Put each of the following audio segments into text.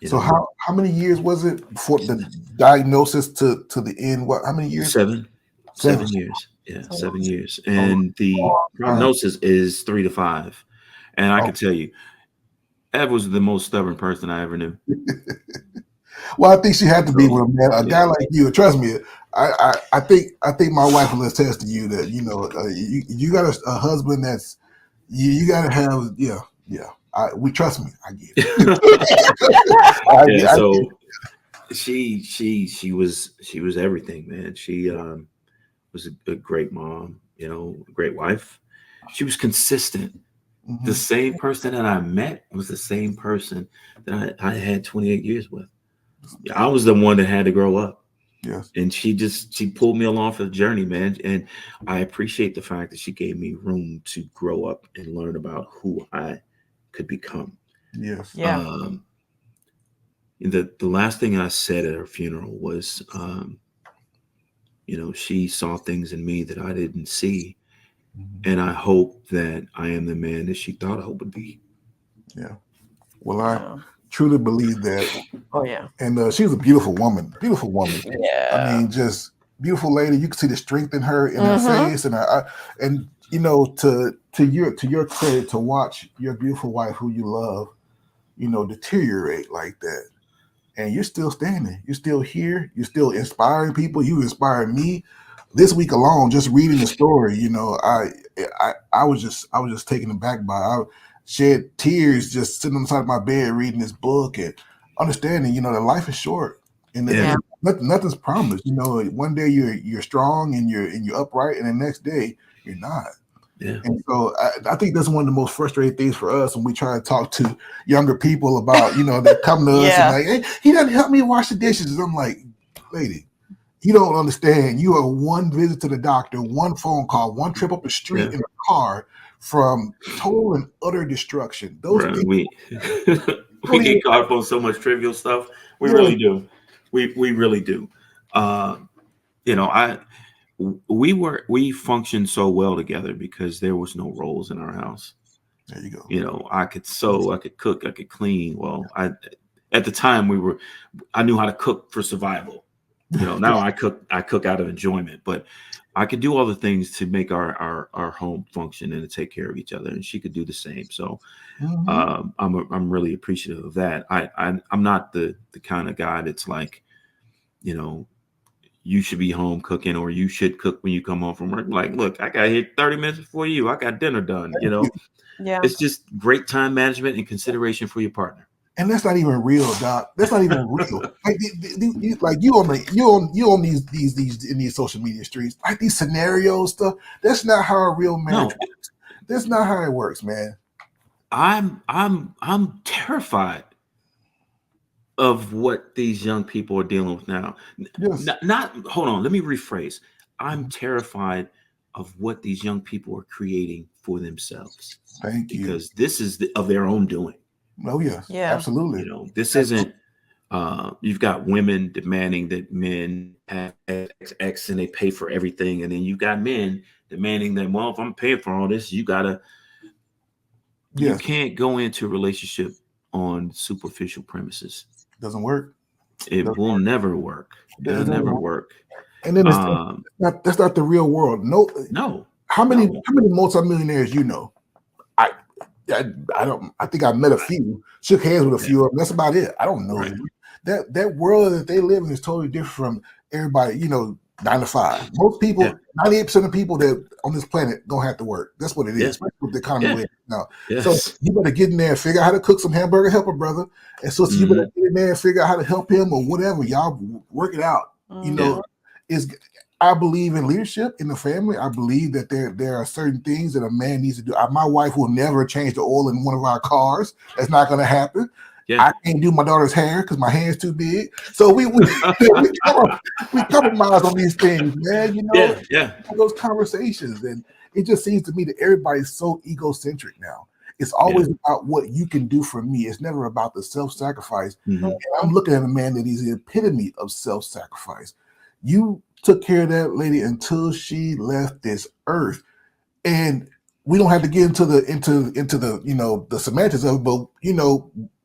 So how many years was it before the diagnosis to the end? What? How many years? 7. 7 years. Yeah, 7 years. Oh, And the prognosis is 3 to 5. And I oh. can tell you, Ev was the most stubborn person I ever knew. Well, I think she had to be So with a guy yeah, like you. Trust me, I think my wife will attest to you that you got a husband that's you got to have yeah. We trust me. I get it. yeah. I get So she was everything, man. She was a great mom, a great wife. She was consistent. it. The Hmm. same person that I met was the same person that I had 28 years with. I was the one that had to grow up. Yes. And she pulled me along for the journey, man. And I appreciate the fact that she gave me room to grow up and learn about who I could become. Yes. Yeah. The last thing I said at her funeral was, she saw things in me that I didn't see, Mhm. and I hope that I am the man that she thought I would be. Yeah. Well, I Yeah. truly believe that. Oh yeah. And she was a beautiful woman. Beautiful woman. I Yeah. mean, just beautiful lady. You can see the strength in her, in her Mm-hmm. face, and to your credit, to watch your beautiful wife, who you love, deteriorate like that, and you're still standing. You're still here. You're still inspiring people. You inspired me. This week alone, just reading the story, I was just taken aback by it. I shed tears just sitting on the side of my bed reading this book and understanding, that life is short and that Yeah. Yeah. nothing's promised. One day you're strong and you're upright, and the next day you're not. Yeah. And so I think that's one of the most frustrating things for us when we try to talk to younger people about, they come to us and Yeah. like, hey, he doesn't help me wash the dishes. And I'm like, lady, you don't understand. You are one visit to the doctor, one phone call, one trip up the street Yeah. in a car from total and utter destruction. Those Bro, things we don't even, get caught up on so much trivial stuff. We yeah, really do. We really do. Uh, I we functioned so well together because there was no roles in our house. there you go. I could sew, I could cook, I could clean. Well, at the time I knew how to cook for survival. Now I cook out of enjoyment, but I could do all the things to make our home function and to take care of each other, and she could do the same. So Mhm. I'm really appreciative of that. I'm not the kind of guy that's like, you know, you should be home cooking or you should cook when you come home from work. Like, look, I got here 30 minutes before you. I got dinner done. Yeah. It's just great time management and consideration for your partner. And that's not even real, Doc. That's not even real. Like, like you on these in these social media streets, like these scenario stuff. That's not how a real marriage No, works. That's not how it works, man. I'm terrified of what these young people are dealing with now. Yes. Not hold on, let me rephrase. I'm Mhm. terrified of what these young people are creating for themselves Thank you. because this is of their own doing. Oh yes, Yeah. absolutely. This isn't. You've got women demanding that men have X and they pay for everything, and then you've got men demanding that, well, if I'm paying for all this, you Yes, can't go into a relationship on superficial premises. doesn't work. It Doesn't will work. never work. It It'll doesn't never work. work. And then it's Um, not. That's not the real world. No. no, How many no, multimillionaires you know? I I don't. I think I met a few. Shook hands with a yeah, few of them. That's about it. I don't know right, them. That world that they live in is totally different from everybody. 9 to 5. Most yeah, people, 98% of people that on this planet don't have to work. That's what it is. yeah, Especially with the economy yeah, we're in now. So yes, you better get in there and figure out how to cook some hamburger, help a brother, and so you better hmm, get in there and figure out how to help him or whatever. Y'all work it out. You yeah, Mm-hmm. know, is I believe in leadership in the family. I believe that there are certain things that a man needs to do. My wife will never change the oil in one of our cars. That's not going to happen. yeah, I can't do my daughter's hair because my hand's too big. So we we compromise on these things, man. yeah, yeah, Those conversations, and it just seems to me that everybody's so egocentric now. It's yeah, always about what you can do for me. It's never about the self-sacrifice. hmm, And I'm looking at a man that is the epitome of self-sacrifice. You took care of that lady until she left this earth, and we don't have to get into the the semantics of it, but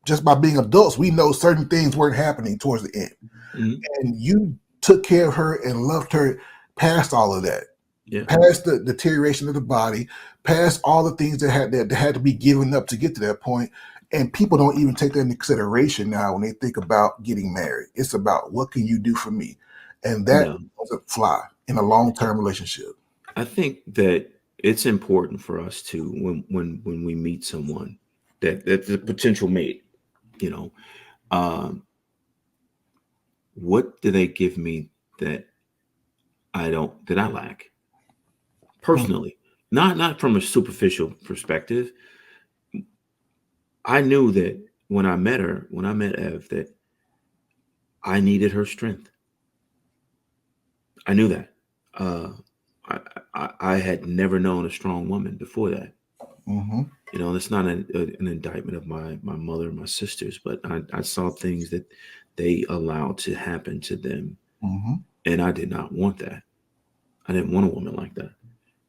just by being adults, we know certain things weren't happening towards the end. Mhm. And you took care of her and loved her past all of that, Yeah. past the deterioration of the body, past all the things that had to be given up to get to that point. And people don't even take that into consideration now when they think about getting married. It's about, what can you do for me? And that No. doesn't fly in a long-term relationship. I think that it's important for us to, when we meet someone that's a potential mate, you know, what do they give me that I lack personally? Not from a superficial perspective. I knew that when I met Ev, that I needed her strength. I knew that. I had never known a strong woman before that. Mm-hmm. You know, that's not an indictment of my mother and my sisters, but I saw things that they allowed to happen to them. Mm-hmm. And I did not want that. I didn't want a woman like that.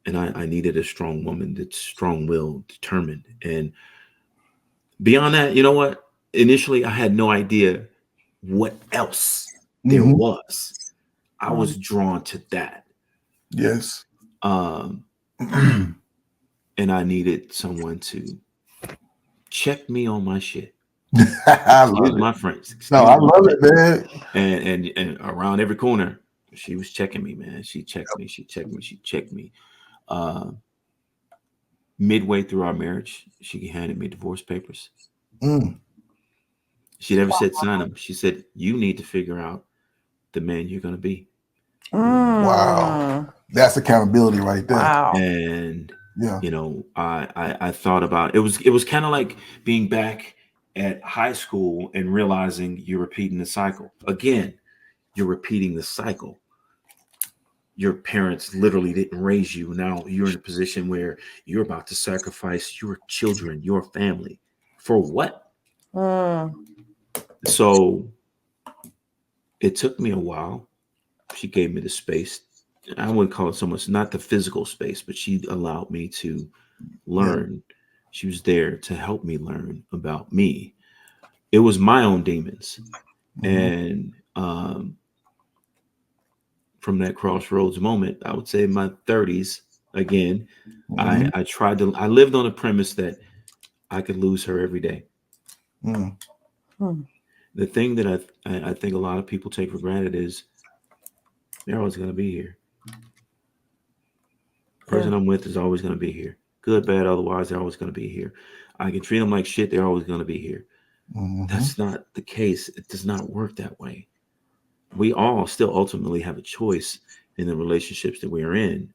And I needed a strong woman that's strong-willed, determined. And beyond that, you know what? Initially, I had no idea what else there Mm-hmm. was. I was drawn to that. Yes. And I needed someone to check me on my shit. Excuse my French. I love it, man. And around every corner, she was checking me, man. She checked me. She checked me. Midway through our marriage, she handed me divorce papers. Mm. She never said sign them. She said, you need to figure out the man you're going to be. Wow. That's accountability right there. Wow. And yeah, you know, I thought about it was kind of like being back at high school and realizing you're repeating the cycle. Again, you're repeating the cycle. Your parents literally didn't raise you. Now you're in a position where you're about to sacrifice your children, your family. For what? So it took me a while. She gave me the space. I wouldn't call it so much, not the physical space, but she allowed me to learn. Yeah. She was there to help me learn about me. It was my own demons. And from that crossroads moment, I would say in my 30s, again, I lived on the premise that I could lose her every day. The thing that I think a lot of people take for granted is they're always going to be here. The person I'm with is always going to be here. Good, bad, otherwise, they're always going to be here. I can treat them like shit. They're always going to be here. That's not the case. It does not work that way. We all still ultimately have a choice in the relationships that we are in.